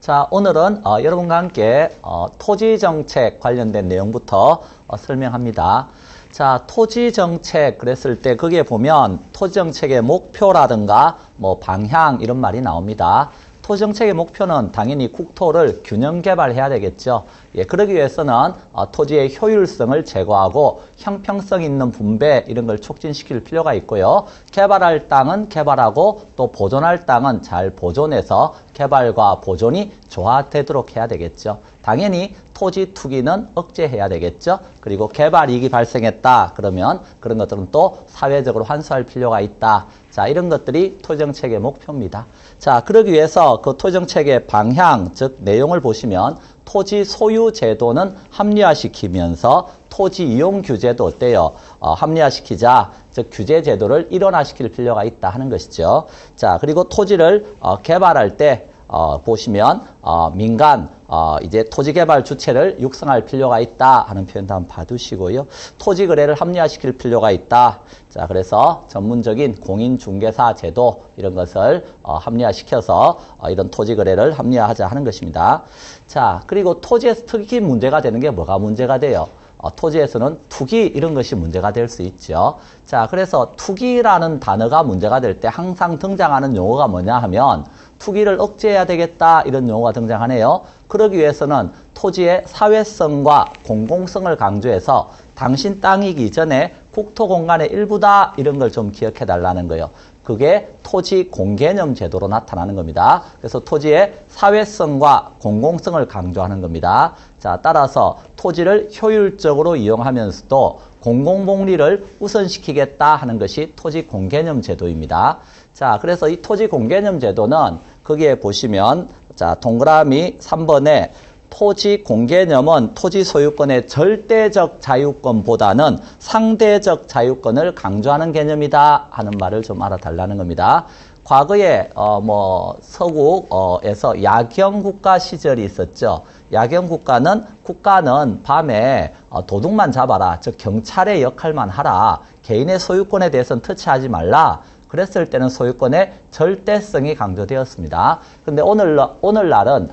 자, 오늘은 여러분과 함께 토지정책 관련된 내용부터 설명합니다. 자, 토지정책 그랬을 때 거기에 보면 토지정책의 목표라든가 뭐 방향 이런 말이 나옵니다. 토지정책의 목표는 당연히 국토를 균형 개발해야 되겠죠. 예, 그러기 위해서는 토지의 효율성을 제고하고 형평성 있는 분배 이런 걸 촉진시킬 필요가 있고요. 개발할 땅은 개발하고 또 보존할 땅은 잘 보존해서 개발과 보존이 조화되도록 해야 되겠죠. 당연히 토지 투기는 억제해야 되겠죠. 그리고 개발 이익이 발생했다 그러면 그런 것들은 또 사회적으로 환수할 필요가 있다. 자, 이런 것들이 토지정책의 목표입니다. 자, 그러기 위해서 그 토지정책의 방향, 즉 내용을 보시면 토지 소유 제도는 합리화시키면서 토지 이용 규제도 어때요? 합리화시키자, 즉 규제 제도를 일원화시킬 필요가 있다 하는 것이죠. 자, 그리고 토지를 개발할 때 보시면 민간 이제 토지개발 주체를 육성할 필요가 있다 하는 표현도 한번 봐두시고요. 토지거래를 합리화시킬 필요가 있다. 자, 그래서 전문적인 공인중개사 제도 이런 것을 합리화시켜서 이런 토지거래를 합리화하자 하는 것입니다. 자, 그리고 토지에서 특히 문제가 되는 게 뭐가 문제가 돼요? 토지에서는 투기 이런 것이 문제가 될 수 있죠. 자, 그래서 투기라는 단어가 문제가 될 때 항상 등장하는 용어가 뭐냐 하면 투기를 억제해야 되겠다 이런 용어가 등장하네요. 그러기 위해서는 토지의 사회성과 공공성을 강조해서 당신 땅이기 전에 국토공간의 일부다 이런 걸 좀 기억해 달라는 거예요. 그게 토지 공개념 제도로 나타나는 겁니다. 그래서 토지의 사회성과 공공성을 강조하는 겁니다. 자, 따라서 토지를 효율적으로 이용하면서도 공공복리를 우선시키겠다 하는 것이 토지 공개념 제도입니다. 자, 그래서 이 토지 공개념 제도는 거기에 보시면 자, 동그라미 3번에 토지 공개념은 토지 소유권의 절대적 자유권보다는 상대적 자유권을 강조하는 개념이다 하는 말을 좀 알아달라는 겁니다. 과거에 서구에서 야경국가 시절이 있었죠. 야경국가는 국가는 밤에 도둑만 잡아라, 즉 경찰의 역할만 하라, 개인의 소유권에 대해서는 터치하지 말라. 그랬을 때는 소유권의 절대성이 강조되었습니다. 근데 오늘날은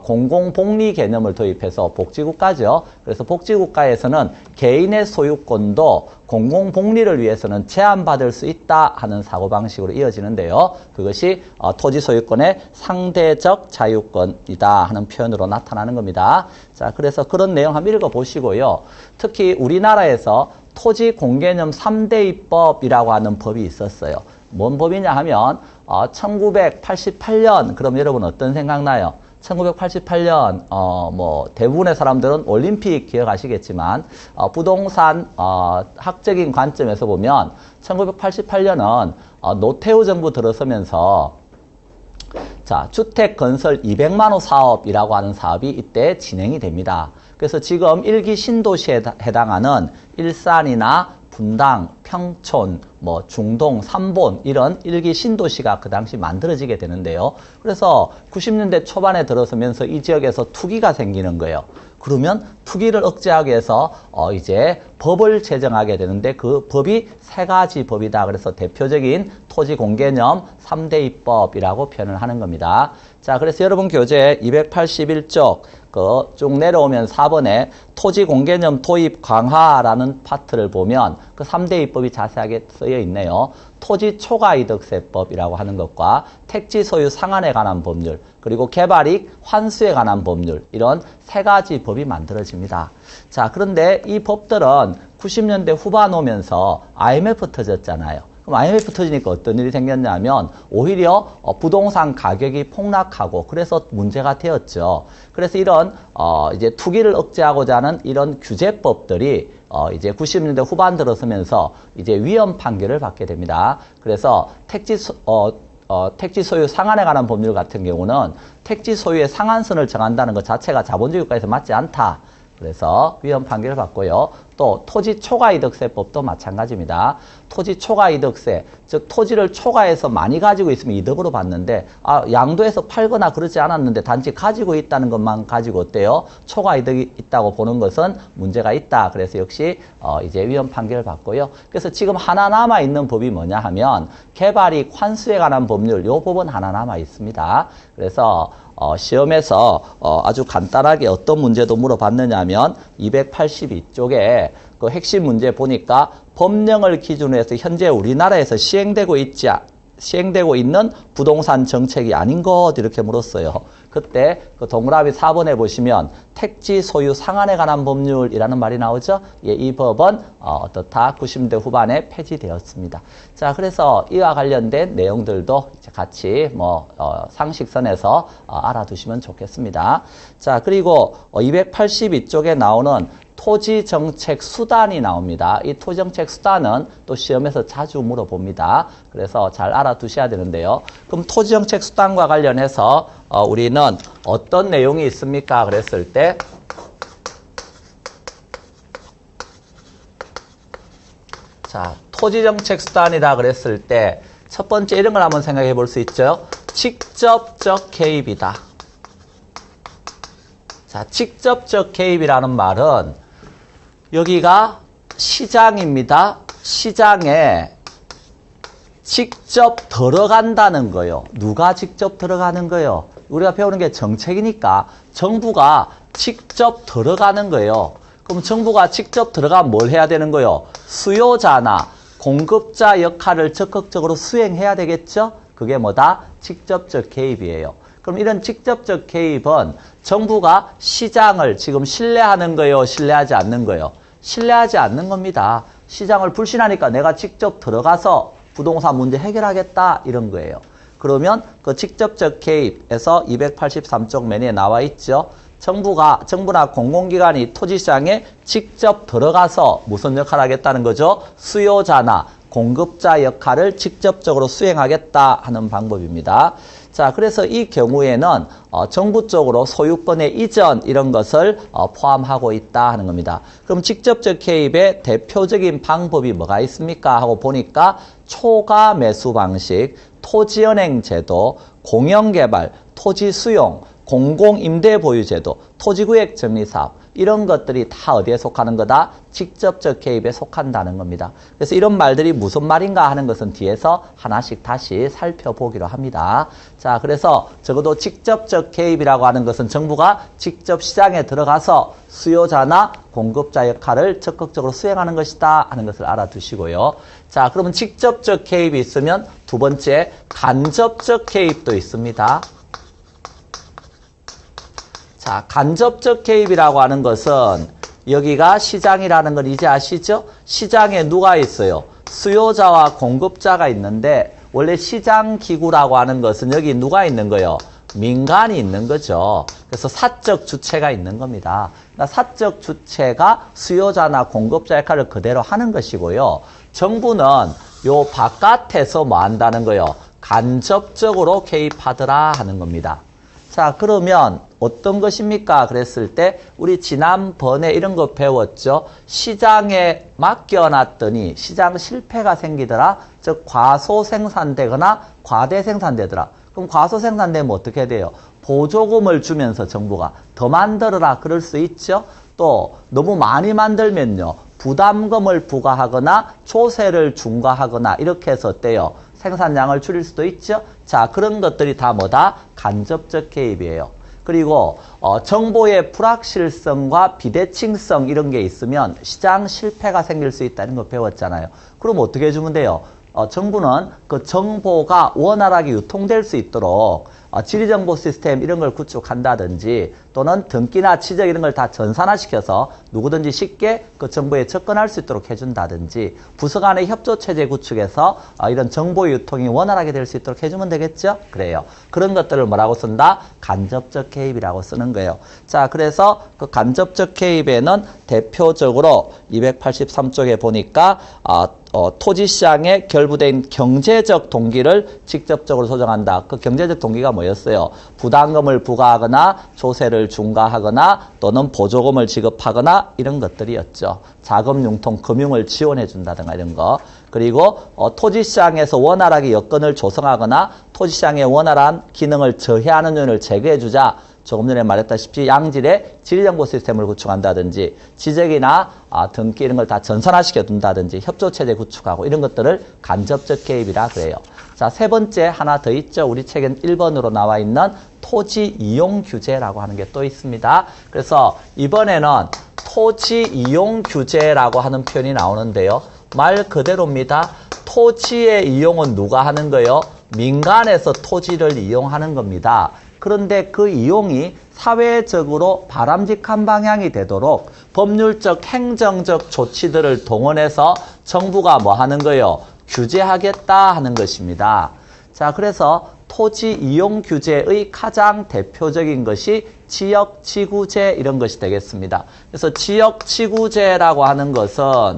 공공복리 개념을 도입해서 복지국가죠. 그래서 복지국가에서는 개인의 소유권도 공공복리를 위해서는 제한받을 수 있다 하는 사고방식으로 이어지는데요. 그것이 토지 소유권의 상대적 자유권이다 하는 표현으로 나타나는 겁니다. 자, 그래서 그런 내용 한번 읽어보시고요. 특히 우리나라에서 토지 공개념 3대 입법이라고 하는 법이 있었어요. 뭔 법이냐 하면 1988년 그럼 여러분 어떤 생각나요? 1988년 대부분의 사람들은 올림픽 기억하시겠지만 부동산 학적인 관점에서 보면 1988년은 노태우 정부 들어서면서 자, 주택 건설 200만 호 사업이라고 하는 사업이 이때 진행이 됩니다. 그래서 지금 1기 신도시에 해당하는 일산이나 분당, 평촌, 중동, 삼본 이런 1기 신도시가 그 당시 만들어지게 되는데요. 그래서 90년대 초반에 들어서면서 이 지역에서 투기가 생기는 거예요. 그러면 투기를 억제하기 위해서 이제 법을 제정하게 되는데 그 법이 세 가지 법이다. 그래서 대표적인 토지 공개념 3대 입법이라고 표현을 하는 겁니다. 자, 그래서 여러분 교재 281쪽 쭉 내려오면 4번에 토지 공개념 도입 강화라는 파트를 보면 그 3대 입법이 자세하게 쓰여 있네요. 토지 초과이득세법이라고 하는 것과 택지 소유 상한에 관한 법률, 그리고 개발이익 환수에 관한 법률, 이런 세 가지 법이 만들어집니다. 자, 그런데 이 법들은 90년대 후반 오면서 IMF 터졌잖아요. 그럼 IMF 터지니까 어떤 일이 생겼냐면 오히려 부동산 가격이 폭락하고 그래서 문제가 되었죠. 그래서 이런 이제 투기를 억제하고자 하는 이런 규제법들이 이제 90년대 후반 들어서면서 이제 위헌 판결을 받게 됩니다. 그래서 택지 소유 상한에 관한 법률 같은 경우는 택지 소유의 상한선을 정한다는 것 자체가 자본주의 국가에서 맞지 않다. 그래서 위헌 판결을 받고요. 또 토지 초과이득세법도 마찬가지입니다. 토지 초과이득세, 즉 토지를 초과해서 많이 가지고 있으면 이득으로 받는데 양도해서 팔거나 그러지 않았는데 단지 가지고 있다는 것만 가지고 어때요? 초과이득이 있다고 보는 것은 문제가 있다. 그래서 역시 이제 위헌 판결을 받고요. 그래서 지금 하나 남아 있는 법이 뭐냐 하면 개발이 환수에 관한 법률, 요 법은 하나 남아 있습니다. 그래서 시험에서 아주 간단하게 어떤 문제도 물어봤느냐면 282쪽에 그 핵심 문제 보니까 법령을 기준으로 해서 현재 우리나라에서 시행되고 있는 부동산 정책이 아닌 것 이렇게 물었어요. 그때 그 동그라미 4번에 보시면 택지 소유 상한에 관한 법률이라는 말이 나오죠. 예, 이 법은 어떻다 90대 후반에 폐지되었습니다. 자, 그래서 이와 관련된 내용들도 이제 같이 상식선에서 알아두시면 좋겠습니다. 자, 그리고 282쪽에 나오는 토지정책 수단이 나옵니다. 이 토지정책 수단은 또 시험에서 자주 물어봅니다. 그래서 잘 알아두셔야 되는데요. 그럼 토지정책 수단과 관련해서 우리는 어떤 내용이 있습니까? 그랬을 때 자, 토지정책 수단이다 그랬을 때 첫 번째 이런 걸 한번 생각해 볼 수 있죠. 직접적 개입이다. 자, 직접적 개입이라는 말은 여기가 시장입니다. 시장에 직접 들어간다는 거예요. 누가 직접 들어가는 거예요? 우리가 배우는 게 정책이니까 정부가 직접 들어가는 거예요. 그럼 정부가 직접 들어가면 뭘 해야 되는 거예요? 수요자나 공급자 역할을 적극적으로 수행해야 되겠죠? 그게 뭐다? 직접적 개입이에요. 그럼 이런 직접적 개입은 정부가 시장을 지금 신뢰하는 거예요? 신뢰하지 않는 거예요? 신뢰하지 않는 겁니다. 시장을 불신하니까 내가 직접 들어가서 부동산 문제 해결하겠다 이런 거예요. 그러면 그 직접적 개입에서 283쪽 메뉴에 나와 있죠. 정부나 공공기관이 토지시장에 직접 들어가서 무슨 역할을 하겠다는 거죠? 수요자나 공급자 역할을 직접적으로 수행하겠다 하는 방법입니다. 자, 그래서 이 경우에는 정부 쪽으로 소유권의 이전 이런 것을 포함하고 있다 하는 겁니다. 그럼 직접적 개입의 대표적인 방법이 뭐가 있습니까? 하고 보니까 초과 매수 방식, 토지연행 제도, 공영개발, 토지 수용, 공공임대보유제도, 토지구역 정리사업 이런 것들이 다 어디에 속하는 거다? 직접적 개입에 속한다는 겁니다. 그래서 이런 말들이 무슨 말인가 하는 것은 뒤에서 하나씩 다시 살펴보기로 합니다. 자, 그래서 적어도 직접적 개입이라고 하는 것은 정부가 직접 시장에 들어가서 수요자나 공급자 역할을 적극적으로 수행하는 것이다 하는 것을 알아두시고요. 자, 그러면 직접적 개입이 있으면 두 번째 간접적 개입도 있습니다. 자, 간접적 개입이라고 하는 것은 여기가 시장이라는 걸 이제 아시죠? 시장에 누가 있어요? 수요자와 공급자가 있는데 원래 시장기구라고 하는 것은 여기 누가 있는 거예요? 민간이 있는 거죠. 그래서 사적 주체가 있는 겁니다. 그러니까 사적 주체가 수요자나 공급자 역할을 그대로 하는 것이고요. 정부는 요 바깥에서 뭐 한다는 거예요? 간접적으로 개입하더라 하는 겁니다. 자, 그러면 어떤 것입니까? 그랬을 때 우리 지난번에 이런 거 배웠죠. 시장에 맡겨놨더니 시장 실패가 생기더라. 즉 과소 생산되거나 과대 생산되더라. 그럼 과소 생산되면 어떻게 돼요? 보조금을 주면서 정부가 더 만들어라 그럴 수 있죠. 또 너무 많이 만들면요. 부담금을 부과하거나 조세를 중과하거나 이렇게 해서 어때요? 생산량을 줄일 수도 있죠. 자, 그런 것들이 다 뭐다? 간접적 개입이에요. 그리고 정보의 불확실성과 비대칭성 이런 게 있으면 시장 실패가 생길 수 있다는 거 배웠잖아요. 그럼 어떻게 해주면 돼요? 정부는 그 정보가 원활하게 유통될 수 있도록 지리정보 시스템 이런 걸 구축한다든지 또는 등기나 취적 이런 걸 다 전산화시켜서 누구든지 쉽게 그 정보에 접근할 수 있도록 해준다든지 부서 간의 협조체제 구축해서 이런 정보 유통이 원활하게 될 수 있도록 해주면 되겠죠? 그래요. 그런 것들을 뭐라고 쓴다? 간접적 개입이라고 쓰는 거예요. 자, 그래서 그 간접적 개입에는 대표적으로 283쪽에 보니까 토지시장에 결부된 경제적 동기를 직접적으로 조정한다. 그 경제적 동기가 뭐였어요? 부담금을 부과하거나 조세를 중과하거나 또는 보조금을 지급하거나 이런 것들이었죠. 자금 융통, 금융을 지원해 준다든가 이런 거. 그리고 토지시장에서 원활하게 여건을 조성하거나 토지시장의 원활한 기능을 저해하는 요인을 제거해 주자. 조금 전에 말했다시피 양질의 질정보 시스템을 구축한다든지 지적이나 등기 이런 걸 다 전산화시켜 둔다든지 협조체제 구축하고 이런 것들을 간접적 개입이라 그래요. 자, 세 번째 하나 더 있죠. 우리 책엔 1번으로 나와 있는 토지 이용 규제라고 하는 게 또 있습니다. 그래서 이번에는 토지 이용 규제라고 하는 표현이 나오는데요. 말 그대로입니다. 토지의 이용은 누가 하는 거예요? 민간에서 토지를 이용하는 겁니다. 그런데 그 이용이 사회적으로 바람직한 방향이 되도록 법률적, 행정적 조치들을 동원해서 정부가 뭐 하는 거예요? 규제하겠다 하는 것입니다. 자, 그래서 토지 이용 규제의 가장 대표적인 것이 지역지구제 이런 것이 되겠습니다. 그래서 지역지구제라고 하는 것은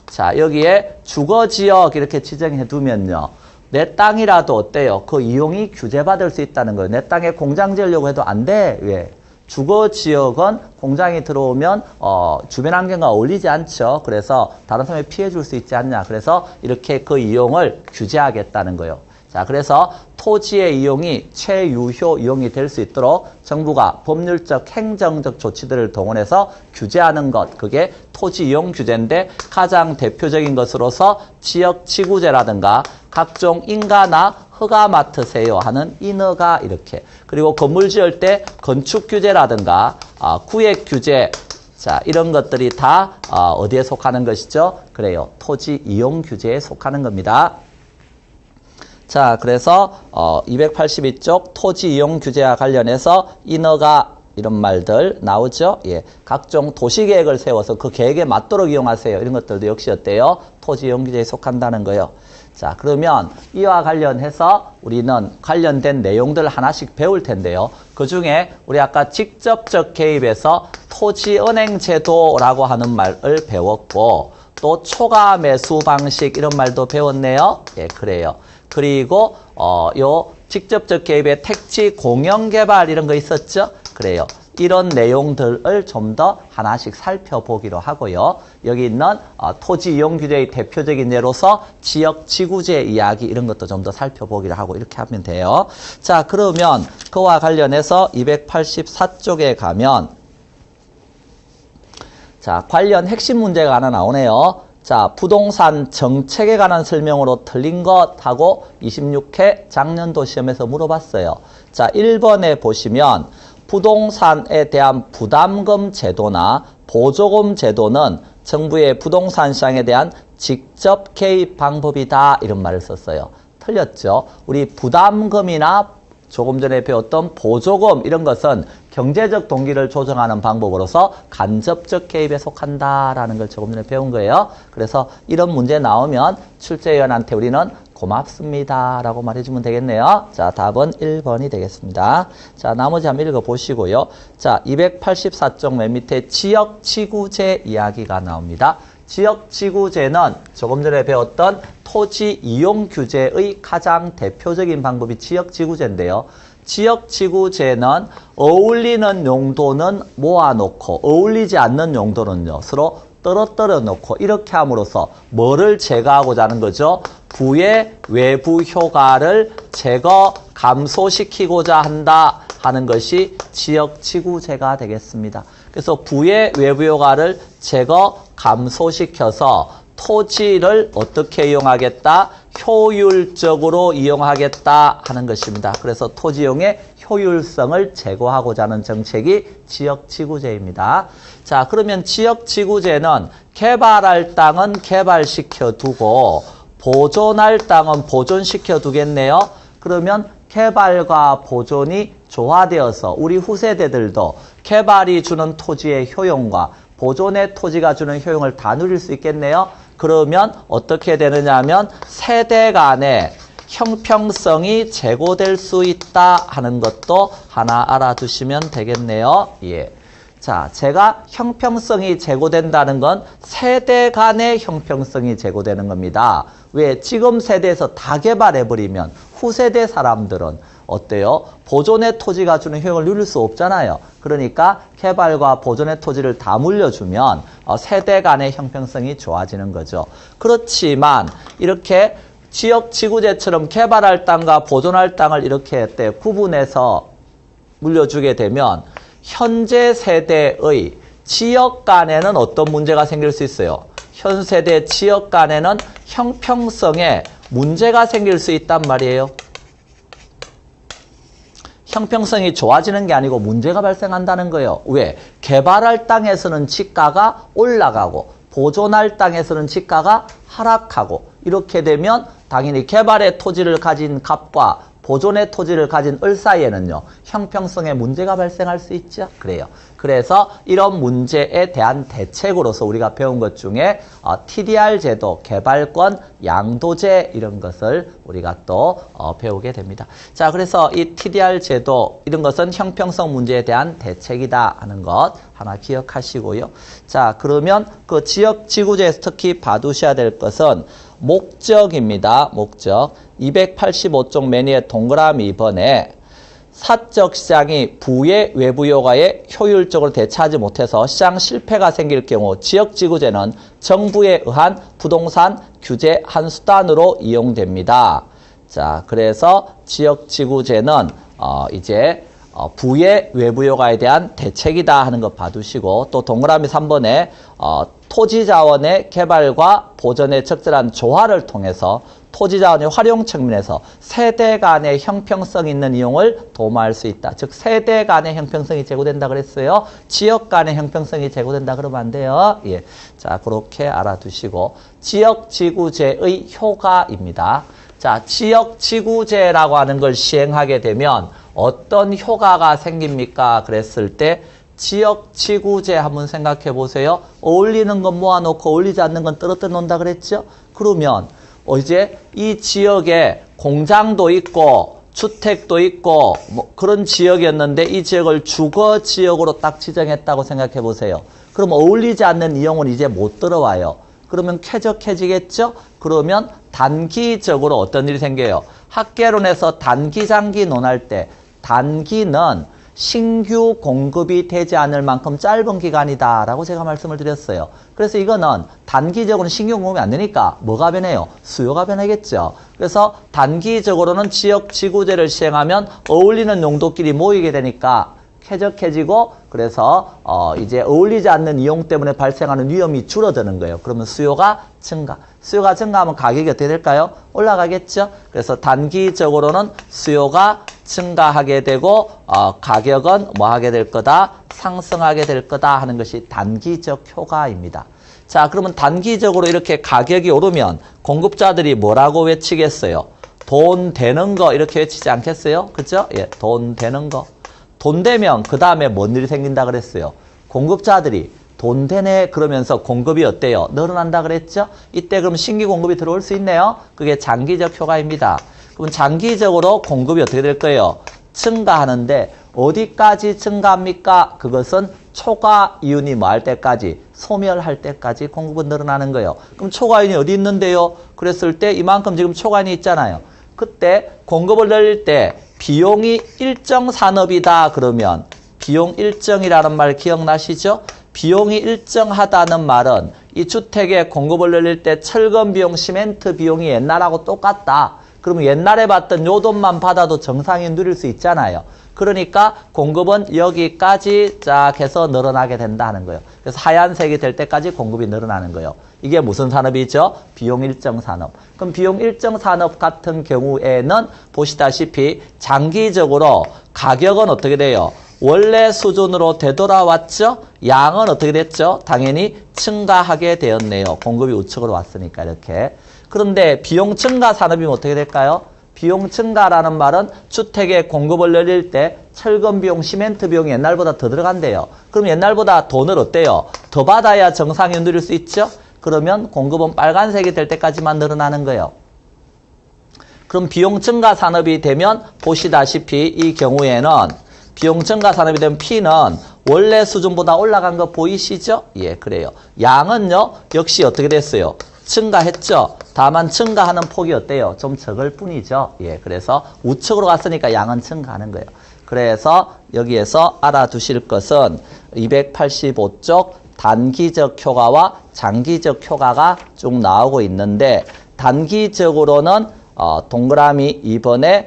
자, 여기에 주거지역 이렇게 지정해 두면요. 내 땅이라도 어때요? 그 이용이 규제받을 수 있다는 거예요. 내 땅에 공장 지으려고 해도 안 돼. 왜? 주거지역은 공장이 들어오면 주변 환경과 어울리지 않죠. 그래서 다른 사람이 피해 줄 수 있지 않냐. 그래서 이렇게 그 이용을 규제하겠다는 거예요. 자, 그래서 토지의 이용이 최유효 이용이 될 수 있도록 정부가 법률적, 행정적 조치들을 동원해서 규제하는 것, 그게 토지 이용 규제인데 가장 대표적인 것으로서 지역지구제라든가 각종 인가나 허가 맡으세요 하는 인허가 이렇게. 그리고 건물 지을 때 건축 규제라든가 구획 규제, 자, 이런 것들이 다 어디에 속하는 것이죠? 그래요. 토지 이용 규제에 속하는 겁니다. 자, 그래서 282쪽 토지 이용 규제와 관련해서 인허가 이런 말들 나오죠. 예, 각종 도시계획을 세워서 그 계획에 맞도록 이용하세요. 이런 것들도 역시 어때요? 토지 이용 규제에 속한다는 거예요. 자, 그러면 이와 관련해서 우리는 관련된 내용들 하나씩 배울 텐데요. 그 중에 우리 아까 직접적 개입에서 토지은행제도라고 하는 말을 배웠고 또 초과 매수 방식 이런 말도 배웠네요. 예, 그래요. 그리고 요 직접적 개입의 택지 공영개발 이런 거 있었죠? 그래요. 이런 내용들을 좀 더 하나씩 살펴보기로 하고요. 여기 있는 토지 이용 규제의 대표적인 예로서 지역지구제 이야기 이런 것도 좀 더 살펴보기로 하고 이렇게 하면 돼요. 자, 그러면 그와 관련해서 284쪽에 가면 자, 관련 핵심 문제가 하나 나오네요. 자, 부동산 정책에 관한 설명으로 틀린 것하고 26회 작년도 시험에서 물어봤어요. 자, 1번에 보시면 부동산에 대한 부담금 제도나 보조금 제도는 정부의 부동산 시장에 대한 직접 개입 방법이다 이런 말을 썼어요. 틀렸죠? 우리 부담금이나 조금 전에 배웠던 보조금 이런 것은 경제적 동기를 조정하는 방법으로서 간접적 개입에 속한다라는 걸 조금 전에 배운 거예요. 그래서 이런 문제 나오면 출제위원한테 우리는 고맙습니다 라고 말해주면 되겠네요. 자, 답은 1번이 되겠습니다. 자, 나머지 한번 읽어보시고요. 자, 284쪽 맨 밑에 지역지구제 이야기가 나옵니다. 지역지구제는 조금 전에 배웠던 토지 이용 규제의 가장 대표적인 방법이 지역지구제인데요. 지역지구제는 어울리는 용도는 모아놓고 어울리지 않는 용도는요. 서로 떨어뜨려 놓고 이렇게 함으로써 뭐를 제거하고자 하는 거죠? 부의 외부 효과를 제거, 감소시키고자 한다 하는 것이 지역지구제가 되겠습니다. 그래서 부의 외부 효과를 제거, 감소시켜서 토지를 어떻게 이용하겠다? 효율적으로 이용하겠다 하는 것입니다. 그래서 토지용의 효율성을 제고하고자 하는 정책이 지역지구제입니다. 자, 그러면 지역지구제는 개발할 땅은 개발시켜 두고 보존할 땅은 보존시켜 두겠네요. 그러면 개발과 보존이 조화되어서 우리 후세대들도 개발이 주는 토지의 효용과 보존의 토지가 주는 효용을 다 누릴 수 있겠네요. 그러면 어떻게 되느냐 하면 세대 간의 형평성이 제고될 수 있다 하는 것도 하나 알아두시면 되겠네요. 예. 자, 제가 형평성이 제고된다는 건 세대 간의 형평성이 제고되는 겁니다. 왜? 지금 세대에서 다 개발해버리면 후세대 사람들은 어때요? 보존의 토지가 주는 효용을 누릴 수 없잖아요. 그러니까 개발과 보존의 토지를 다 물려주면 세대 간의 형평성이 좋아지는 거죠. 그렇지만 이렇게 지역지구제처럼 개발할 땅과 보존할 땅을 이렇게 구분해서 물려주게 되면 현재 세대의 지역 간에는 어떤 문제가 생길 수 있어요? 현 세대 지역 간에는 형평성에 문제가 생길 수 있단 말이에요. 형평성이 좋아지는 게 아니고 문제가 발생한다는 거예요. 왜? 개발할 땅에서는 지가가 올라가고 보존할 땅에서는 지가가 하락하고 이렇게 되면 당연히 개발의 토지를 가진 갑과 보존의 토지를 가진 을 사이에는요. 형평성에 문제가 발생할 수 있죠. 그래요. 그래서 이런 문제에 대한 대책으로서 우리가 배운 것 중에 TDR 제도, 개발권, 양도제 이런 것을 우리가 또 배우게 됩니다. 자, 그래서 이 TDR 제도 이런 것은 형평성 문제에 대한 대책이다 하는 것 하나 기억하시고요. 자, 그러면 그 지역지구제에서 특히 봐두셔야 될 것은 목적입니다. 목적. 285쪽 메뉴에 동그라미 2번에 사적 시장이 부의 외부 요가에 효율적으로 대처하지 못해서 시장 실패가 생길 경우 지역지구제는 정부에 의한 부동산 규제 한 수단으로 이용됩니다. 자, 그래서 지역지구제는 이제 부의 외부 요가에 대한 대책이다 하는 것 봐두시고 또 동그라미 3번에 토지자원의 개발과 보존의 적절한 조화를 통해서 토지자원의 활용 측면에서 세대 간의 형평성 있는 이용을 도모할 수 있다. 즉 세대 간의 형평성이 제고된다 그랬어요. 지역 간의 형평성이 제고된다 그러면 안 돼요. 예. 자, 그렇게 알아두시고 지역지구제의 효과입니다. 자, 지역지구제라고 하는 걸 시행하게 되면 어떤 효과가 생깁니까? 그랬을 때 지역지구제 한번 생각해 보세요. 어울리는 건 모아놓고 어울리지 않는 건 떨어뜨려 놓는다 그랬죠? 그러면 이제 이 지역에 공장도 있고 주택도 있고 뭐 그런 지역이었는데 이 지역을 주거지역으로 딱 지정했다고 생각해 보세요. 그럼 어울리지 않는 이용은 이제 못 들어와요. 그러면 쾌적해지겠죠? 그러면 단기적으로 어떤 일이 생겨요? 학개론에서 단기, 장기 논할 때 단기는 신규 공급이 되지 않을 만큼 짧은 기간이다라고 제가 말씀을 드렸어요. 그래서 이거는 단기적으로는 신규 공급이 안 되니까 뭐가 변해요? 수요가 변하겠죠. 그래서 단기적으로는 지역지구제를 시행하면 어울리는 용도끼리 모이게 되니까 쾌적해지고 그래서 이제 어울리지 않는 이용 때문에 발생하는 위험이 줄어드는 거예요. 그러면 수요가 증가. 수요가 증가하면 가격이 어떻게 될까요? 올라가겠죠. 그래서 단기적으로는 수요가 증가하게 되고 가격은 뭐 하게 될 거다? 상승하게 될 거다 하는 것이 단기적 효과입니다. 자, 그러면 단기적으로 이렇게 가격이 오르면 공급자들이 뭐라고 외치겠어요? 돈 되는 거 이렇게 외치지 않겠어요? 그죠? 예, 돈 되는 거. 돈 되면 그 다음에 뭔 일이 생긴다 그랬어요? 공급자들이 돈 되네 그러면서 공급이 어때요? 늘어난다 그랬죠? 이때 그럼 신규 공급이 들어올 수 있네요. 그게 장기적 효과입니다. 그럼 장기적으로 공급이 어떻게 될 거예요? 증가하는데 어디까지 증가합니까? 그것은 초과이윤이 뭐 할 때까지? 소멸할 때까지 공급은 늘어나는 거예요. 그럼 초과이윤이 어디 있는데요? 그랬을 때 이만큼 지금 초과이윤이 있잖아요. 그때 공급을 늘릴 때 비용이 일정 산업이다 그러면 비용 일정이라는 말 기억나시죠? 비용이 일정하다는 말은 이 주택의 공급을 늘릴 때 철근 비용, 시멘트 비용이 옛날하고 똑같다. 그러면 옛날에 받던 요 돈만 받아도 정상이 누릴 수 있잖아요. 그러니까 공급은 여기까지 쫙 해서 늘어나게 된다는 거예요. 그래서 하얀색이 될 때까지 공급이 늘어나는 거예요. 이게 무슨 산업이죠? 비용 일정 산업. 그럼 비용 일정 산업 같은 경우에는 보시다시피 장기적으로 가격은 어떻게 돼요? 원래 수준으로 되돌아왔죠? 양은 어떻게 됐죠? 당연히 증가하게 되었네요. 공급이 우측으로 왔으니까 이렇게. 그런데 비용 증가 산업이면 어떻게 될까요? 비용 증가라는 말은 주택의 공급을 늘릴 때 철근 비용, 시멘트 비용이 옛날보다 더 들어간대요. 그럼 옛날보다 돈을 어때요? 더 받아야 정상이 누릴 수 있죠? 그러면 공급은 빨간색이 될 때까지만 늘어나는 거예요. 그럼 비용 증가 산업이 되면 보시다시피 이 경우에는 비용 증가 산업이 되면 P는 원래 수준보다 올라간 거 보이시죠? 예, 그래요. 양은요, 역시 어떻게 됐어요? 증가했죠? 다만 증가하는 폭이 어때요? 좀 적을 뿐이죠? 예, 그래서 우측으로 갔으니까 양은 증가하는 거예요. 그래서 여기에서 알아두실 것은 285쪽 단기적 효과와 장기적 효과가 쭉 나오고 있는데, 단기적으로는 동그라미 2번에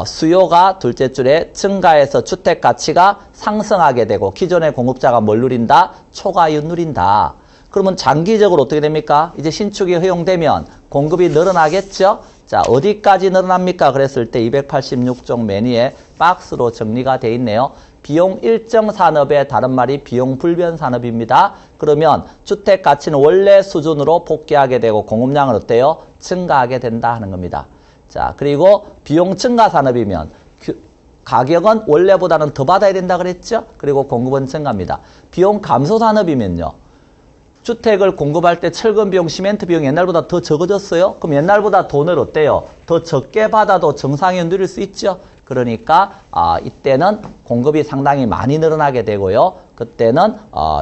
수요가 둘째 줄에 증가해서 주택 가치가 상승하게 되고 기존의 공급자가 뭘 누린다? 초과이윤 누린다. 그러면 장기적으로 어떻게 됩니까? 이제 신축이 허용되면 공급이 늘어나겠죠? 자, 어디까지 늘어납니까? 그랬을 때 286쪽 맨 위에 박스로 정리가 돼 있네요. 비용 일정 산업의 다른 말이 비용 불변 산업입니다. 그러면 주택 가치는 원래 수준으로 복귀하게 되고 공급량은 어때요? 증가하게 된다 하는 겁니다. 자, 그리고 비용 증가 산업이면 가격은 원래보다는 더 받아야 된다 그랬죠? 그리고 공급은 증가입니다. 비용 감소 산업이면요. 주택을 공급할 때 철근 비용, 시멘트 비용 옛날보다 더 적어졌어요? 그럼 옛날보다 돈을 어때요? 더 적게 받아도 정상이윤 누릴 수 있죠? 그러니까 이때는 공급이 상당히 많이 늘어나게 되고요. 그때는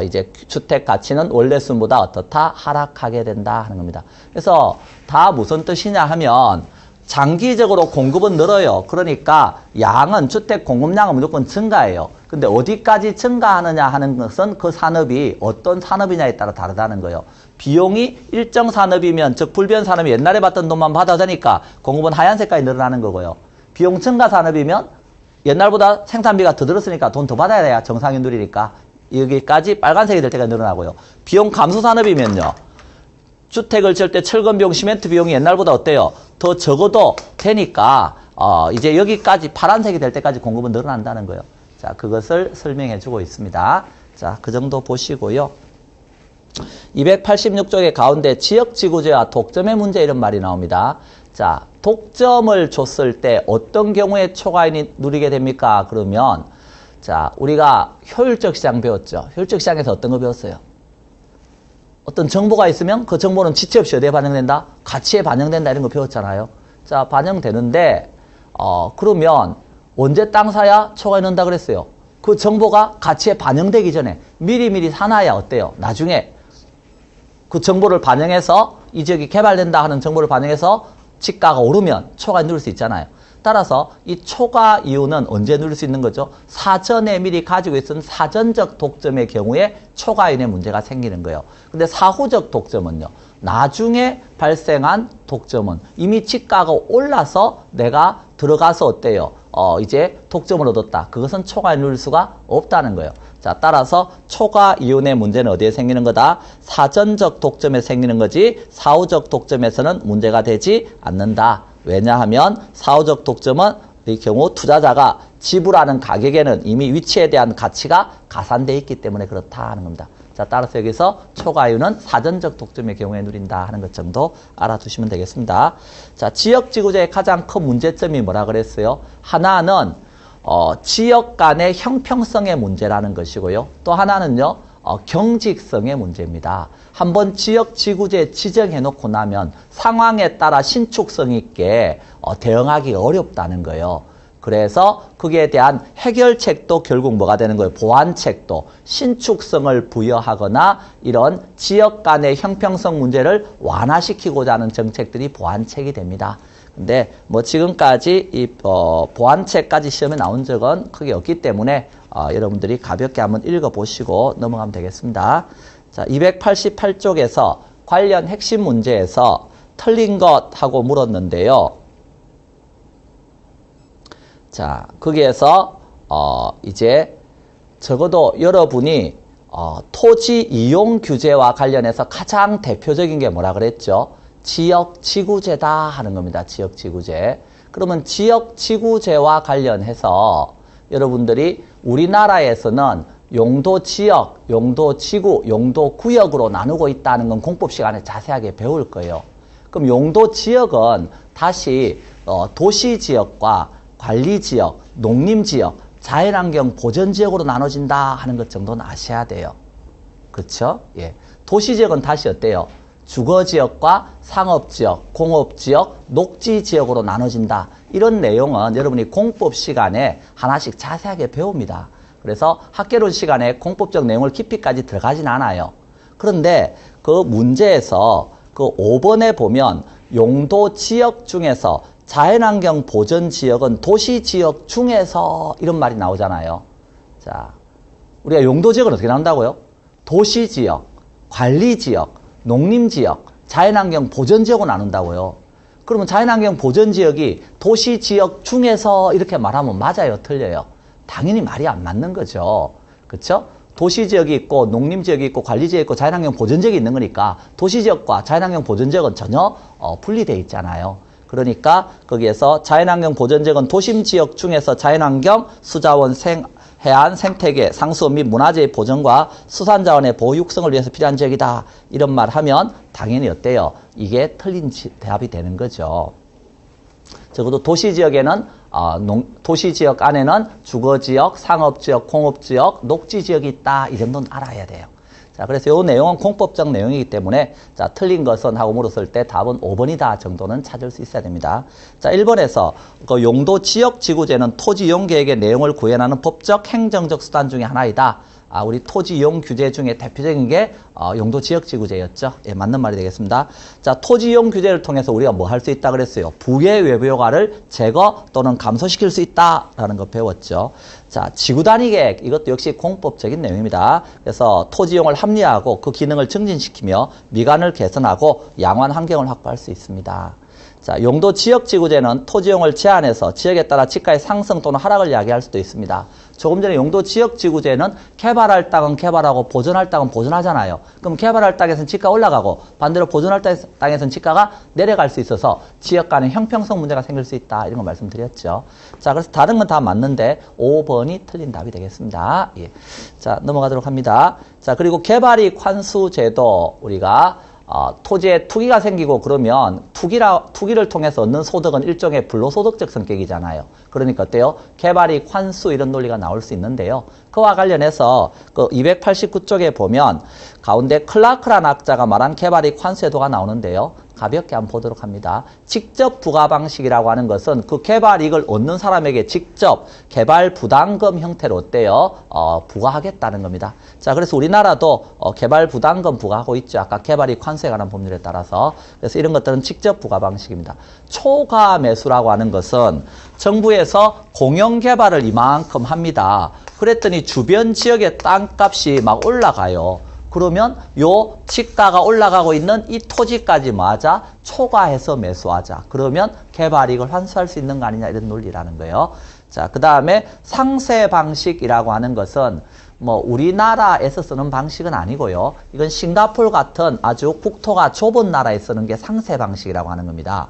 이제 주택 가치는 원래 수준보다 어떻다? 하락하게 된다 하는 겁니다. 그래서 다 무슨 뜻이냐 하면 장기적으로 공급은 늘어요. 그러니까 양은 주택 공급량은 무조건 증가해요. 근데 어디까지 증가하느냐 하는 것은 그 산업이 어떤 산업이냐에 따라 다르다는 거예요. 비용이 일정 산업이면 즉 불변 산업이 옛날에 받던 돈만 받아도 되니까 공급은 하얀색까지 늘어나는 거고요. 비용 증가 산업이면 옛날보다 생산비가 더 들었으니까 돈 더 받아야 돼야 정상이 누리니까 여기까지 빨간색이 될 때가 늘어나고요. 비용 감소 산업이면요. 주택을 지을 때 철근 비용, 시멘트 비용이 옛날보다 어때요? 더 적어도 되니까 이제 여기까지 파란색이 될 때까지 공급은 늘어난다는 거예요. 자, 그것을 설명해 주고 있습니다. 자, 그 정도 보시고요. 286쪽의 가운데 지역지구제와 독점의 문제 이런 말이 나옵니다. 자, 독점을 줬을 때 어떤 경우에 초과인이 누리게 됩니까? 그러면 자, 우리가 효율적 시장 배웠죠. 효율적 시장에서 어떤 거 배웠어요? 어떤 정보가 있으면 그 정보는 지체 없이 어디에 반영된다? 가치에 반영된다 이런 거 배웠잖아요. 자, 반영되는데 그러면 언제 땅 사야 초과이 는다 그랬어요? 그 정보가 가치에 반영되기 전에 미리미리 사놔야 어때요? 나중에 그 정보를 반영해서 이 지역이 개발된다 하는 정보를 반영해서 지가가 오르면 초과이 누릴 수 있잖아요. 따라서 이 초과 이유는 언제 누릴 수 있는 거죠? 사전에 미리 가지고 있은 사전적 독점의 경우에 초과이윤의 문제가 생기는 거예요. 근데 사후적 독점은요. 나중에 발생한 독점은 이미 지가가 올라서 내가 들어가서 어때요? 이제 독점을 얻었다. 그것은 초과이윤을 누릴 수가 없다는 거예요. 자, 따라서 초과이윤의 문제는 어디에 생기는 거다? 사전적 독점에 생기는 거지 사후적 독점에서는 문제가 되지 않는다. 왜냐하면 사후적 독점은 이 경우 투자자가 지불하는 가격에는 이미 위치에 대한 가치가 가산되어 있기 때문에 그렇다 하는 겁니다. 자, 따라서 여기서 초과이윤은 사전적 독점의 경우에 누린다 하는 것 정도 알아두시면 되겠습니다. 자, 지역지구제의 가장 큰 문제점이 뭐라 그랬어요? 하나는 지역 간의 형평성의 문제라는 것이고요. 또 하나는요. 경직성의 문제입니다. 한번 지역지구제 지정해놓고 나면 상황에 따라 신축성 있게 대응하기 어렵다는 거예요. 그래서 거기에 대한 해결책도 결국 뭐가 되는 거예요? 보완책도 신축성을 부여하거나 이런 지역 간의 형평성 문제를 완화시키고자 하는 정책들이 보완책이 됩니다. 근데 뭐 지금까지 이 보완책까지 시험에 나온 적은 크게 없기 때문에 여러분들이 가볍게 한번 읽어보시고 넘어가면 되겠습니다. 자, 288쪽에서 관련 핵심 문제에서 틀린 것 하고 물었는데요. 자, 거기에서 이제 적어도 여러분이 토지 이용 규제와 관련해서 가장 대표적인 게 뭐라 그랬죠? 지역지구제다 하는 겁니다. 지역지구제. 그러면 지역지구제와 관련해서 여러분들이 우리나라에서는 용도지역, 용도지구, 용도구역으로 나누고 있다는 건 공법 시간에 자세하게 배울 거예요. 그럼 용도지역은 다시 도시지역과 관리지역, 농림지역, 자연환경 보전지역으로 나눠진다 하는 것 정도는 아셔야 돼요. 그렇죠? 예. 도시지역은 다시 어때요? 주거지역과 상업지역, 공업지역, 녹지지역으로 나눠진다. 이런 내용은 여러분이 공법 시간에 하나씩 자세하게 배웁니다. 그래서 학개론 시간에 공법적 내용을 깊이까지 들어가진 않아요. 그런데 그 문제에서 그 5번에 보면 용도 지역 중에서 자연환경 보전 지역은 도시 지역 중에서 이런 말이 나오잖아요. 자, 우리가 용도 지역은 어떻게 나온다고요? 도시 지역, 관리 지역, 농림 지역, 자연환경 보전 지역으로 나눈다고요. 그러면 자연환경 보전 지역이 도시 지역 중에서 이렇게 말하면 맞아요, 틀려요? 당연히 말이 안 맞는 거죠. 그렇죠? 도시 지역이 있고 농림 지역이 있고 관리 지역이 있고 자연환경 보전 지역이 있는 거니까 도시 지역과 자연환경 보전 지역은 전혀 분리되어 있잖아요. 그러니까 거기에서 자연환경 보전 지역은 도심 지역 중에서 자연환경, 수자원, 해안, 생태계, 상수원 및 문화재의 보전과 수산자원의 보호 육성을 위해서 필요한 지역이다. 이런 말 하면 당연히 어때요? 이게 틀린 대답이 되는 거죠. 적어도 도시지역에는 도시지역 안에는 주거지역, 상업지역, 공업지역, 녹지지역이 있다. 이 정도는 알아야 돼요. 자, 그래서 이 내용은 공법적 내용이기 때문에 자, 틀린 것은 하고 물었을 때 답은 5번이다 정도는 찾을 수 있어야 됩니다. 자, 1번에서 그 용도 지역 지구제는 토지 이용 계획의 내용을 구현하는 법적 행정적 수단 중에 하나이다. 우리 토지 이용 규제 중에 대표적인 게 용도 지역 지구제였죠. 예, 맞는 말이 되겠습니다. 자, 토지 이용 규제를 통해서 우리가 뭐 할 수 있다 그랬어요? 부계 외부 효과를 제거 또는 감소시킬 수 있다라는 거 배웠죠. 자, 지구 단위 계획 이것도 역시 공법적인 내용입니다. 그래서 토지 이용을 합리화하고 그 기능을 증진시키며 미관을 개선하고 양호한 환경을 확보할 수 있습니다. 자, 용도 지역 지구제는 토지 이용을 제한해서 지역에 따라 지가의 상승 또는 하락을 야기할 수도 있습니다. 조금 전에 용도 지역 지구제는 개발할 땅은 개발하고 보존할 땅은 보존하잖아요. 그럼 개발할 땅에서는 지가 올라가고 반대로 보존할 땅에서는 지가가 내려갈 수 있어서 지역 간의 형평성 문제가 생길 수 있다. 이런 거 말씀드렸죠. 자, 그래서 다른 건 다 맞는데 5번이 틀린 답이 되겠습니다. 예. 자, 넘어가도록 합니다. 자, 그리고 개발이익 환수 제도 우리가 토지에 투기가 생기고 그러면 투기를 통해서 얻는 소득은 일종의 불로소득적 성격이잖아요. 그러니까 어때요? 개발이익 환수 이런 논리가 나올 수 있는데요. 그와 관련해서 그 289쪽에 보면 가운데 클라크라는 학자가 말한 개발이익 환수 제도가 나오는데요. 가볍게 한번 보도록 합니다. 직접 부과 방식이라고 하는 것은 그 개발이익을 얻는 사람에게 직접 개발 부담금 형태로 어때요? 부과하겠다는 겁니다. 자, 그래서 우리나라도 개발 부담금 부과하고 있죠. 아까 개발이익 환수에 관한 법률에 따라서. 그래서 이런 것들은 직접 부과 방식입니다. 초과 매수라고 하는 것은 정부에서 공영 개발을 이만큼 합니다. 그랬더니 주변 지역의 땅값이 막 올라가요. 그러면 요 지가가 올라가고 있는 이 토지까지 맞아 초과해서 매수하자. 그러면 개발이익을 환수할 수 있는 거 아니냐 이런 논리라는 거예요. 자, 그 다음에 상세 방식이라고 하는 것은 뭐 우리나라에서 쓰는 방식은 아니고요. 이건 싱가포르 같은 아주 국토가 좁은 나라에 쓰는 게 상세 방식이라고 하는 겁니다.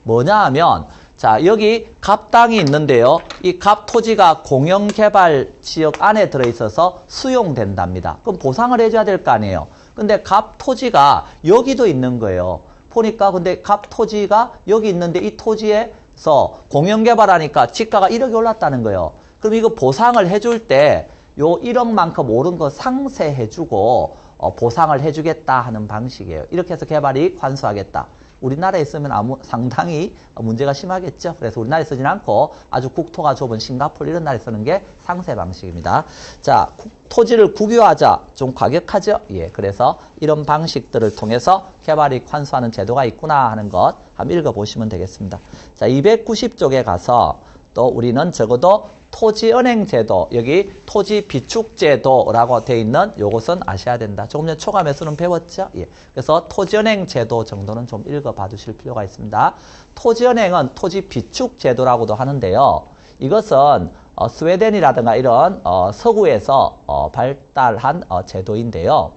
뭐냐 하면 자, 여기 갑 땅이 있는데요. 이 갑 토지가 공영개발 지역 안에 들어있어서 수용된답니다. 그럼 보상을 해줘야 될 거 아니에요. 근데 갑 토지가 여기도 있는 거예요. 보니까 근데 갑 토지가 여기 있는데 이 토지에서 공영개발하니까 지가가 1억이 올랐다는 거예요. 그럼 이거 보상을 해줄 때 요 1억만큼 오른 거 상세해주고 보상을 해주겠다 하는 방식이에요. 이렇게 해서 개발이익 환수하겠다. 우리나라에 쓰면 상당히 문제가 심하겠죠. 그래서 우리나라에 쓰진 않고 아주 국토가 좁은 싱가포르 이런 나라에 쓰는 게 상세 방식입니다. 자, 토지를 국유화하자. 좀 과격하죠? 예. 그래서 이런 방식들을 통해서 개발이익 환수하는 제도가 있구나 하는 것 한번 읽어보시면 되겠습니다. 자, 290쪽에 가서 또 우리는 적어도 토지은행제도, 여기 토지비축제도라고 되어 있는 요것은 아셔야 된다. 조금 전에 초감에서는 배웠죠? 예. 그래서 토지은행제도 정도는 좀 읽어봐 두실 필요가 있습니다. 토지은행은 토지비축제도라고도 하는데요. 이것은 스웨덴이라든가 이런 서구에서 발달한 제도인데요.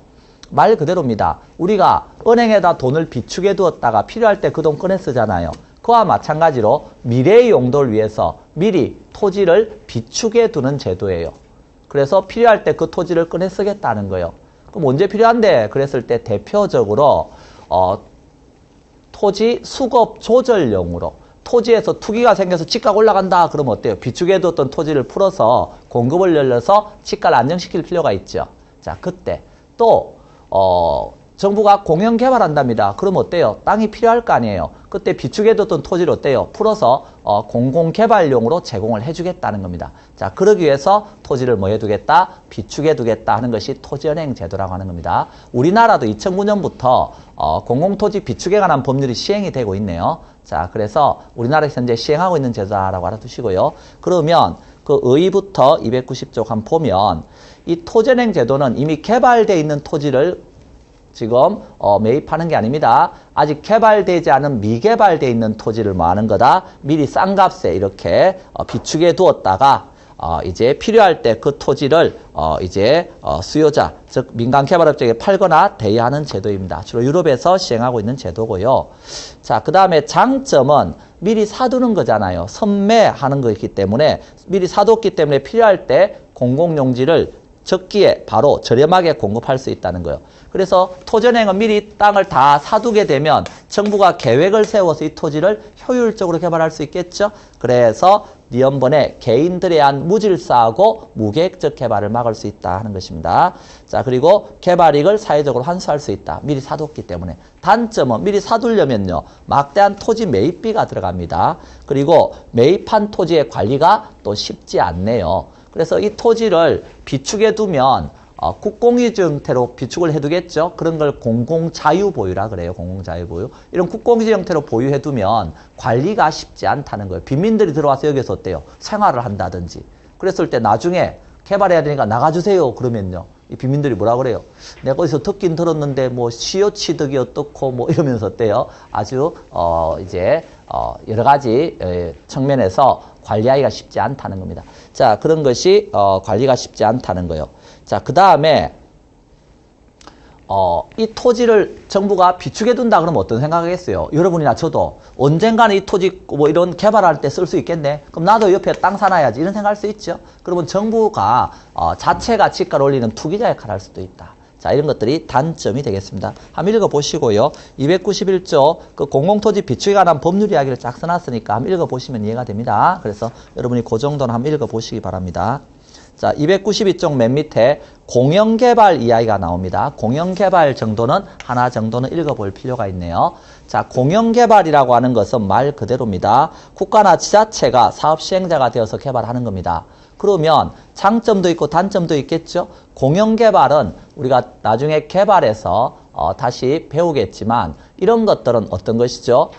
말 그대로입니다. 우리가 은행에다 돈을 비축해 두었다가 필요할 때 그 돈 꺼내 쓰잖아요. 그와 마찬가지로 미래의 용도를 위해서 미리 토지를 비축해 두는 제도예요. 그래서 필요할 때 그 토지를 꺼내 쓰겠다는 거예요. 그럼 언제 필요한데? 그랬을 때 대표적으로 토지 수급 조절용으로 토지에서 투기가 생겨서 지가가 올라간다. 그러면 어때요? 비축해 두었던 토지를 풀어서 공급을 열려서 지가를 안정시킬 필요가 있죠. 자, 그때 또 정부가 공영 개발한답니다. 그럼 어때요? 땅이 필요할 거 아니에요. 그때 비축해뒀던 토지를 어때요? 풀어서 공공개발용으로 제공을 해주겠다는 겁니다. 자, 그러기 위해서 토지를 뭐 해두겠다? 비축해두겠다 하는 것이 토지은행 제도라고 하는 겁니다. 우리나라도 2009년부터 공공토지 비축에 관한 법률이 시행이 되고 있네요. 자, 그래서 우리나라에서 현재 시행하고 있는 제도라고 알아두시고요. 그러면 그 의의부터 290쪽 한번 보면 이 토지은행 제도는 이미 개발되어 있는 토지를 지금 매입하는 게 아닙니다. 아직 개발되지 않은 미개발되어 있는 토지를 뭐 하는 거다? 미리 싼 값에 이렇게 비축해 두었다가 이제 필요할 때 그 토지를 이제 수요자, 즉 민간 개발업자에게 팔거나 대여하는 제도입니다. 주로 유럽에서 시행하고 있는 제도고요. 자, 그 다음에 장점은 미리 사두는 거잖아요. 선매하는 거였기 때문에 미리 사뒀기 때문에 필요할 때 공공용지를 적기에 바로 저렴하게 공급할 수 있다는 거예요. 그래서 토지은행은 미리 땅을 다 사두게 되면 정부가 계획을 세워서 이 토지를 효율적으로 개발할 수 있겠죠. 그래서 니엄번에 개인들에 의한 무질서하고 무계획적 개발을 막을 수 있다 하는 것입니다. 자, 그리고 개발이익을 사회적으로 환수할 수 있다. 미리 사뒀기 때문에. 단점은 미리 사두려면요, 막대한 토지 매입비가 들어갑니다. 그리고 매입한 토지의 관리가 또 쉽지 않네요. 그래서 이 토지를 비축해 두면 국공유지 형태로 비축을 해두겠죠. 그런 걸 공공자유보유라 그래요. 공공자유보유. 이런 국공유지 형태로 보유해 두면 관리가 쉽지 않다는 거예요. 빈민들이 들어와서 여기서 어때요? 생활을 한다든지. 그랬을 때 나중에 개발해야 되니까 나가주세요. 그러면요, 이 빈민들이 뭐라 그래요? 내가 어디서 듣긴 들었는데 뭐 시효 취득이 어떻고 뭐 이러면서 어때요? 아주 이제 여러 가지 측면에서 관리하기가 쉽지 않다는 겁니다. 자, 그런 것이 관리가 쉽지 않다는 거예요. 자, 그 다음에 이 토지를 정부가 비축해 둔다 그러면 어떤 생각하겠어요? 여러분이나 저도 언젠가는 이 토지 뭐 이런 개발할 때 쓸 수 있겠네. 그럼 나도 옆에 땅 사놔야지 이런 생각할 수 있죠. 그러면 정부가 자체가 지가를 올리는 투기자 역할을 할 수도 있다. 자, 이런 것들이 단점이 되겠습니다. 한번 읽어보시고요. 291조 그 공공토지 비축에 관한 법률 이야기를 쫙 써놨으니까 한번 읽어보시면 이해가 됩니다. 그래서 여러분이 그 정도는 한번 읽어보시기 바랍니다. 자, 292쪽 맨 밑에 공영개발 이야기가 나옵니다. 공영개발 정도는 하나 정도는 읽어볼 필요가 있네요. 자, 공영개발이라고 하는 것은 말 그대로입니다. 국가나 지자체가 사업 시행자가 되어서 개발하는 겁니다. 그러면 장점도 있고 단점도 있겠죠. 공영개발은 우리가 나중에 개발해서 다시 배우겠지만 이런 것들은 어떤 것이죠?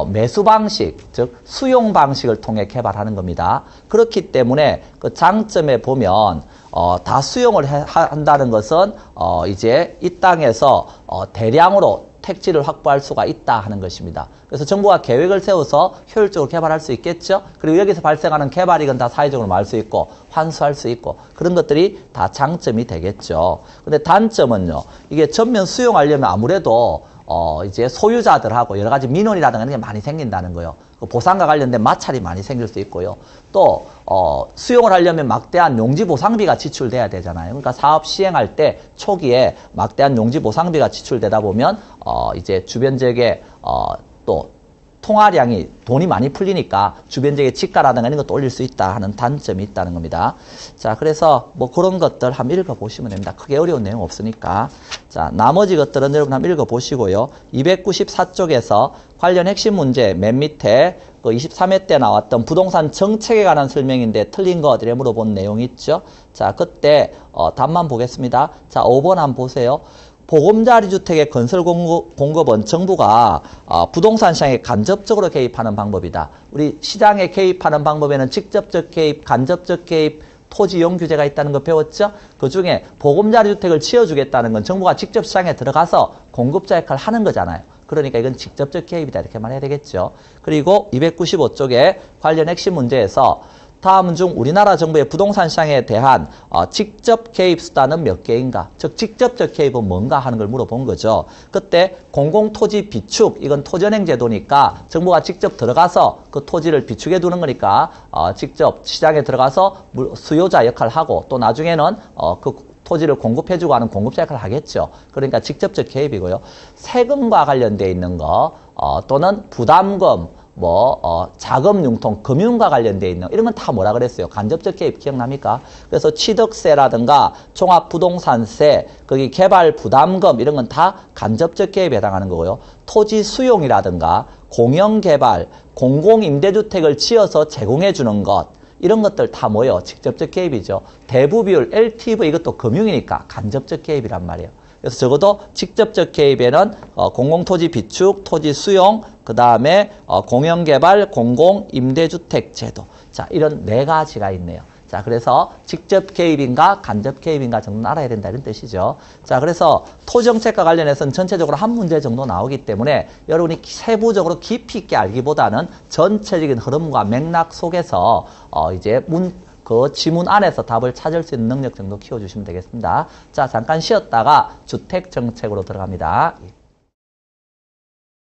매수 방식, 즉 수용 방식을 통해 개발하는 겁니다. 그렇기 때문에 그 장점에 보면 다 수용을 한다는 것은 이제 이 땅에서 대량으로 택지를 확보할 수가 있다 하는 것입니다. 그래서 정부가 계획을 세워서 효율적으로 개발할 수 있겠죠. 그리고 여기서 발생하는 개발이익은 다 사회적으로 말 수 있고 환수할 수 있고 그런 것들이 다 장점이 되겠죠. 근데 단점은요, 이게 전면 수용하려면 아무래도 이제 소유자들하고 여러 가지 민원이라든가 이런 게 많이 생긴다는 거예요. 그 보상과 관련된 마찰이 많이 생길 수 있고요. 또 수용을 하려면 막대한 용지보상비가 지출돼야 되잖아요. 그러니까 사업 시행할 때 초기에 막대한 용지보상비가 지출되다 보면 이제 주변 지역에 또 통화량이 돈이 많이 풀리니까 주변 지역의 지가라든가 이런 것도 올릴 수 있다 하는 단점이 있다는 겁니다. 자, 그래서 뭐 그런 것들 한번 읽어보시면 됩니다. 크게 어려운 내용 없으니까. 자, 나머지 것들은 여러분 한번 읽어보시고요. 294쪽에서 관련 핵심 문제 맨 밑에 그 23회 때 나왔던 부동산 정책에 관한 설명인데 틀린 것 이래 물어본 내용이 있죠. 자, 그때 답만 보겠습니다. 자, 5번 한번 보세요. 보금자리 주택의 건설 공급은 정부가 부동산 시장에 간접적으로 개입하는 방법이다. 우리 시장에 개입하는 방법에는 직접적 개입, 간접적 개입, 토지 이용 규제가 있다는 거 배웠죠? 그 중에 보금자리 주택을 지어주겠다는 건 정부가 직접 시장에 들어가서 공급자 역할을 하는 거잖아요. 그러니까 이건 직접적 개입이다 이렇게 말해야 되겠죠. 그리고 295쪽에 관련 핵심 문제에서 다음 중 우리나라 정부의 부동산 시장에 대한 직접 개입 수단은 몇 개인가? 즉 직접적 개입은 뭔가 하는 걸 물어본 거죠. 그때 공공토지 비축, 이건 토지은행 제도니까 정부가 직접 들어가서 그 토지를 비축해 두는 거니까 직접 시장에 들어가서 수요자 역할을 하고 또 나중에는 그 토지를 공급해주고 하는 공급자 역할을 하겠죠. 그러니까 직접적 개입이고요. 세금과 관련되어 있는 거 또는 부담금, 자금 융통, 금융과 관련돼 있는 이런 건 다 뭐라 그랬어요? 간접적 개입 기억납니까? 그래서 취득세라든가 종합부동산세, 거기 개발 부담금 이런 건 다 간접적 개입에 해당하는 거고요. 토지 수용이라든가 공영개발, 공공임대주택을 지어서 제공해 주는 것 이런 것들 다 뭐예요? 직접적 개입이죠. 대부비율, LTV 이것도 금융이니까 간접적 개입이란 말이에요. 그래서 적어도 직접적 개입에는 공공토지 비축, 토지 수용, 그 다음에 공영개발, 공공임대주택 제도. 자, 이런 네 가지가 있네요. 자, 그래서 직접 개입인가 간접 개입인가 정도는 알아야 된다 이런 뜻이죠. 자, 그래서 토지정책과 관련해서는 전체적으로 한 문제 정도 나오기 때문에 여러분이 세부적으로 깊이 있게 알기보다는 전체적인 흐름과 맥락 속에서 이제 그 지문 안에서 답을 찾을 수 있는 능력 정도 키워주시면 되겠습니다. 자, 잠깐 쉬었다가 주택정책으로 들어갑니다.